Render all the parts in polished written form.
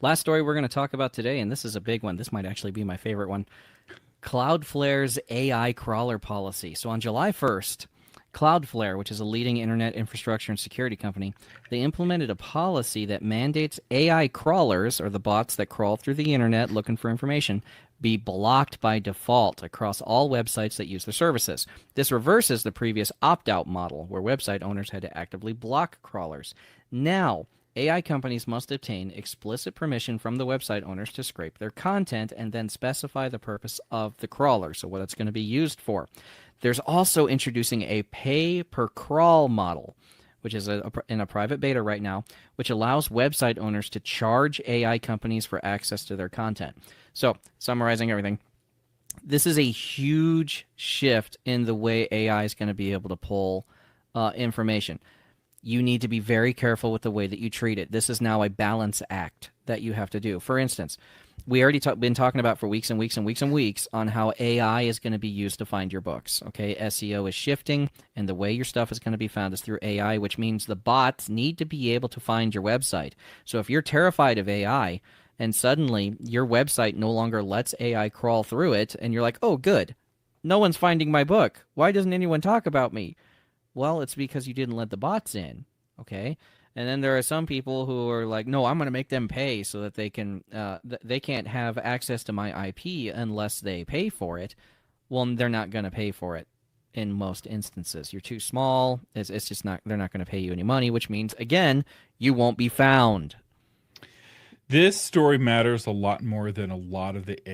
Last story we're going to talk about today, and this is a big one. This might actually be my favorite one. Cloudflare's AI crawler policy. So on July 1st, Cloudflare, which is a leading internet infrastructure and security company, they implemented a policy that mandates AI crawlers, or the bots that crawl through the internet looking for information, be blocked by default across all websites that use their services. This reverses the previous opt-out model, where website owners had to actively block crawlers. Now, AI companies must obtain explicit permission from the website owners to scrape their content and then specify the purpose of the crawler, so what it's going to be used for. There's also introducing a pay per crawl model, which is in a private beta right now, which allows website owners to charge AI companies for access to their content. So, summarizing everything, this is a huge shift in the way AI is going to be able to pull information. You need to be very careful with the way that you treat it. This is now a balance act that you have to do. For instance, we already been talking about for weeks and weeks and weeks and weeks on how AI is going to be used to find your books. Okay, SEO is shifting, and the way your stuff is going to be found is through AI, which means the bots need to be able to find your website. So if you're terrified of AI, and suddenly your website no longer lets AI crawl through it, and you're like, oh, good, no one's finding my book. Why doesn't anyone talk about me? Well, it's because you didn't let the bots in, okay? And then there are some people who are like, no, I'm going to make them pay so that they can't have access to my IP unless they pay for it. Well, they're not going to pay for it in most instances. You're too small. It's just not, they're not going to pay you any money, which means, again, you won't be found. This story matters a lot more than a lot of the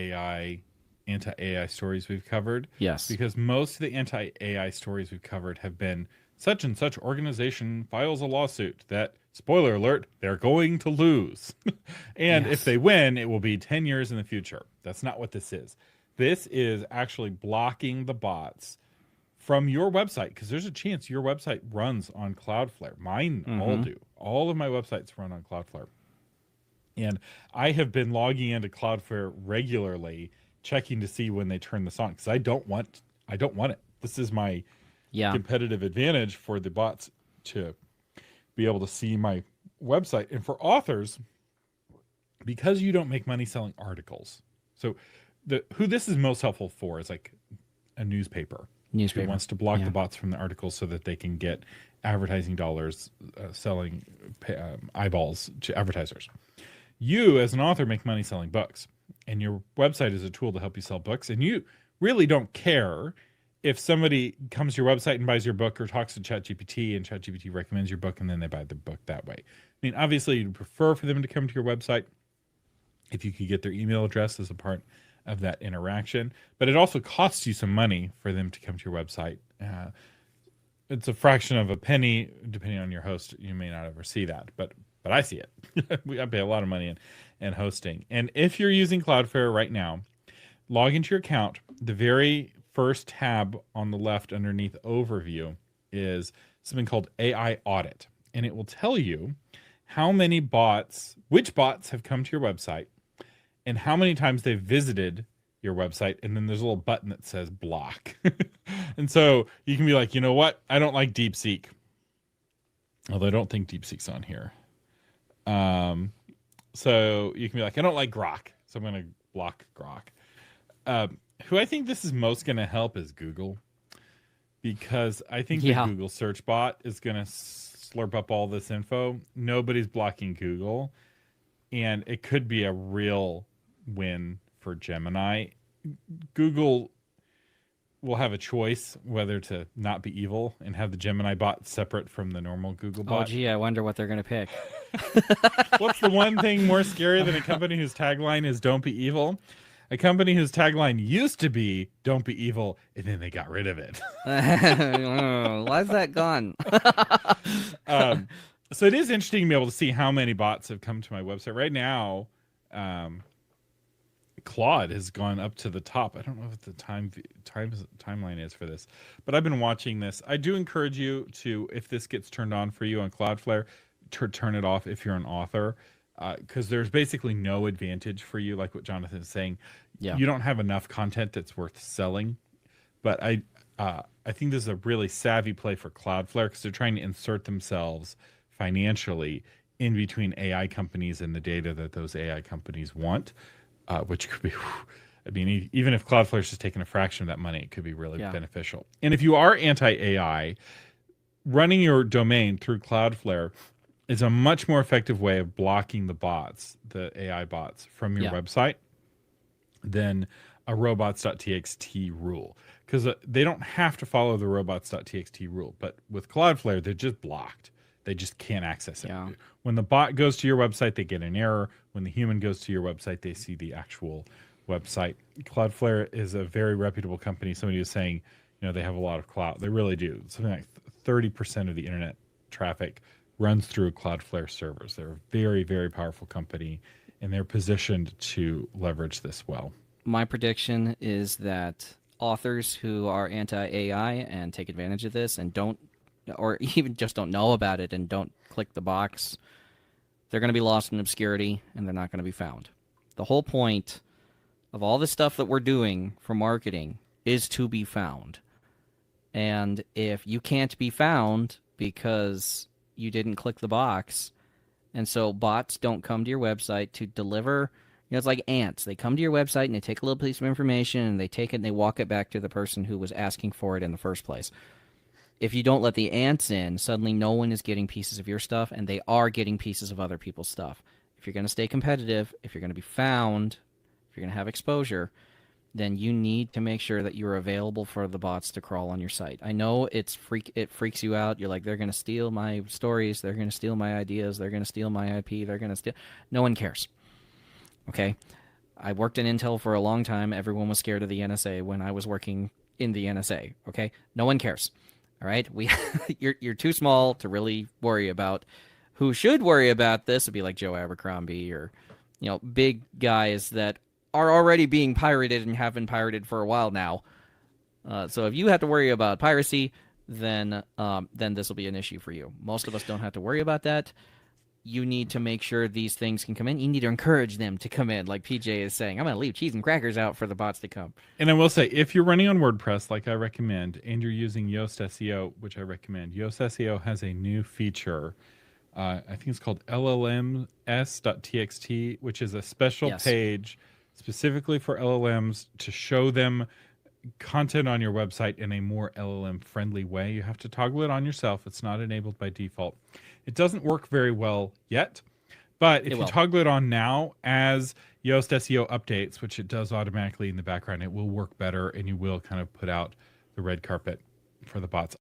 anti-AI stories we've covered. Yes. Because most of the anti-AI stories we've covered have been such and such organization files a lawsuit that, spoiler alert, they're going to lose. And if they win, it will be 10 years in the future. That's not what this is. This is actually blocking the bots from your website, because there's a chance your website runs on Cloudflare. Mine all do. All of my websites run on Cloudflare. And I have been logging into Cloudflare regularly, checking to see when they turn this on, because I don't want it. This is my competitive advantage for the bots to be able to see my website. And for authors, because you don't make money selling articles, so who this is most helpful for is like a newspaper who wants to block the bots from the articles so that they can get advertising dollars, selling eyeballs to advertisers. You, as an author, make money selling books, and your website is a tool to help you sell books, and you really don't care if somebody comes to your website and buys your book or talks to ChatGPT and ChatGPT recommends your book and then they buy the book that way. I mean, obviously, you'd prefer for them to come to your website if you could get their email address as a part of that interaction, but it also costs you some money for them to come to your website. It's a fraction of a penny, depending on your host. You may not ever see that, but I see it. I pay a lot of money in hosting. And if you're using Cloudflare right now, log into your account. The very first tab on the left underneath Overview is something called AI Audit. And it will tell you how many bots, which bots have come to your website, and how many times they've visited your website. And then there's a little button that says block. And so you can be like, you know what? I don't like DeepSeek. Although I don't think DeepSeek's on here. So you can be like, I don't like Grok, so I'm going to block Grok. Who I think this is most going to help is Google, because I think the Google search bot is going to slurp up all this info. Nobody's blocking Google, and it could be a real win for Gemini. Google will have a choice whether to not be evil and have the Gemini bot separate from the normal Google bot. Oh, gee, I wonder what they're going to pick. What's the one thing more scary than a company whose tagline is "Don't be evil"? A company whose tagline used to be "Don't be evil," and then they got rid of it. Why's that gone? So it is interesting to be able to see how many bots have come to my website right now. Claude has gone up to the top. I don't know what the timeline is for this, but I've been watching this. I do encourage you to, if this gets turned on for you on Cloudflare, to turn it off if you're an author, because there's basically no advantage for you, like what Jonathan is saying. You don't have enough content that's worth selling. But I think this is a really savvy play for Cloudflare, because they're trying to insert themselves financially in between AI companies and the data that those AI companies want, which could be, I mean, even if Cloudflare is just taking a fraction of that money, it could be really Yeah. beneficial. And if you are anti-AI, running your domain through Cloudflare is a much more effective way of blocking the bots, the AI bots, from your Yeah. website than a robots.txt rule. Because they don't have to follow the robots.txt rule. But with Cloudflare, they're just blocked. They just can't access it. Yeah. When the bot goes to your website, they get an error. When the human goes to your website, they see the actual website. Cloudflare is a very reputable company. Somebody was saying, they have a lot of cloud. They really do. Something like 30% of the internet traffic runs through Cloudflare servers. They're a very, very powerful company, and they're positioned to leverage this well. My prediction is that authors who are anti-AI and take advantage of this and don't, or even just don't know about it and don't click the box, they're going to be lost in obscurity and they're not going to be found. The whole point of all the stuff that we're doing for marketing is to be found. And if you can't be found because you didn't click the box, and so bots don't come to your website to deliver, it's like ants. They come to your website and they take a little piece of information and they take it and they walk it back to the person who was asking for it in the first place. If you don't let the ants in, suddenly no one is getting pieces of your stuff and they are getting pieces of other people's stuff. If you're going to stay competitive, if you're going to be found, if you're going to have exposure, then you need to make sure that you're available for the bots to crawl on your site. I know it freaks you out. You're like, they're going to steal my stories, they're going to steal my ideas, they're going to steal my IP, they're going to steal. No one cares. Okay? I worked in Intel for a long time. Everyone was scared of the NSA when I was working in the NSA. Okay? No one cares. All right? You're too small to really worry about. Who should worry about this would be like Joe Abercrombie or, big guys that are already being pirated and have been pirated for a while now. So if you have to worry about piracy, then this will be an issue for you. Most of us don't have to worry about that. You need to make sure these things can come in. You need to encourage them to come in, like PJ is saying. I'm going to leave cheese and crackers out for the bots to come. And I will say, if you're running on WordPress, like I recommend, and you're using Yoast SEO, which I recommend, Yoast SEO has a new feature. I think it's called llms.txt, which is a special page specifically for LLMs to show them content on your website in a more LLM friendly way. You have to toggle it on yourself. It's not enabled by default. It doesn't work very well yet, but if you toggle it on now as Yoast SEO updates, which it does automatically in the background, it will work better and you will kind of put out the red carpet for the bots.